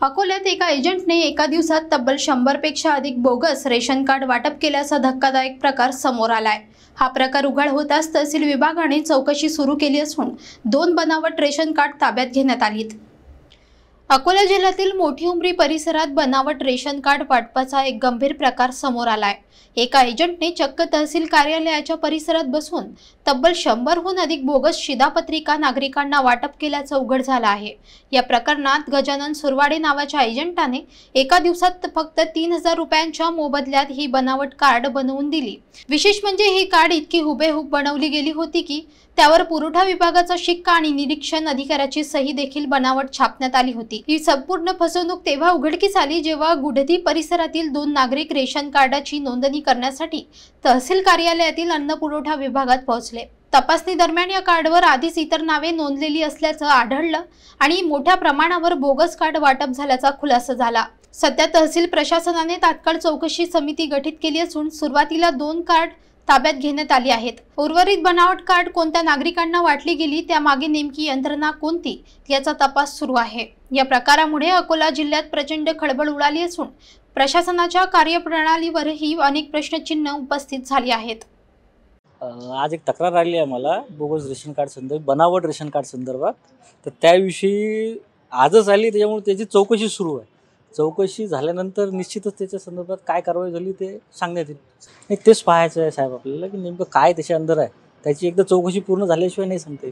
अकोल्यात एका एजंटने एका दिवसात तब्बल 100 पेक्षा अधिक बोगस रेशन कार्ड वाटप केल्याचा धक्कादायक प्रकार समोर आलाय। हा प्रकार उघड होताच तहसील विभागाने चौकशी सुरू केली असून 2 बनावट रेशन कार्ड ताब्यात घेण्यात आलीत। अकोला जिल्ह्यातील मोठी उमरी परिसरात बनावट रेशन कार्ड वाटपाचा एक गंभीर प्रकार समोर आलाय। एका एजंटने चक्क तहसील कार्यालयाच्या परिसरात बसून तब्बल 100हून अधिक बोगस शिधापत्रिका नागरिकांना वाटप केल्याचं उघड झालं आहे। या प्रकरणात गजानन सुरवाडे नावाच्या एजंटाने एका दिवसात फक्त 3000 रुपयांच्या मोबदल्यात ही बनावट कार्ड बनवून दिली। विशेष म्हणजे ही कार्ड इतकी हुबेहूब बनवली गेली होती की त्यावर पुरवठा विभागाचा शिक्का आणि निरीक्षण अधिकाऱ्याची सही देखील बनावट छापण्यात आली होती। ही संपूर्ण फसवणूक तेव्हा उघडकीस आली जेव्हा गुडधी परिसरातील 2 नागरिक रेशन कार्डाची नोंदणी करण्यासाठी तहसील कार्यालयातील अन्न पुरवठा विभागात पोहोचले। तपासणी दरम्यान या कार्डवर आधीच इतर नावे नोंदलेली असल्याचं आढळलं आणि मोठ्या प्रमाणावर बोगस कार्ड वाटप झाल्याचा खुलासा झाला। सध्या तहसील प्रशासनाने तात्काळ चौकशी समिती गठीत केली असून सुरुवातीला 2 कार्ड ताब्यात घेण्यात आली आहेत। उर्वरित बनावट कार्ड कोणत्या नागरिकांना वाटली गेली त्यामागे नेमकी यंत्रणा कोणती याचा तपास सुरू आहे। या प्रकारामुळे अकोला जिल्ह्यात प्रचंड खळबळ उडाली असून प्रशासनाच्या कार्यप्रणालीवरही अनेक प्रश्नचिन्ह उपस्थित झाली आहेत। आज एक तक्रार आली आहे मला बोगस रेशन कार्ड संदर्भात, बनावट रेशन कार्ड संदर्भात। तर त्याविषयी आजच आली, त्याच्यामुळे त्याची चौकशी सुरू आहे। चौकशी झाल्यानंतर निश्चितच त्याच्या संदर्भात काय कारवाई झाली ते सांगण्यात येईल। नाही, तेच पाहायचं आहे साहेब आपल्याला की नेमकं काय त्याच्या अंदर आहे। त्याची एकदा चौकशी पूर्ण झाल्याशिवाय नाही सांगता येईल।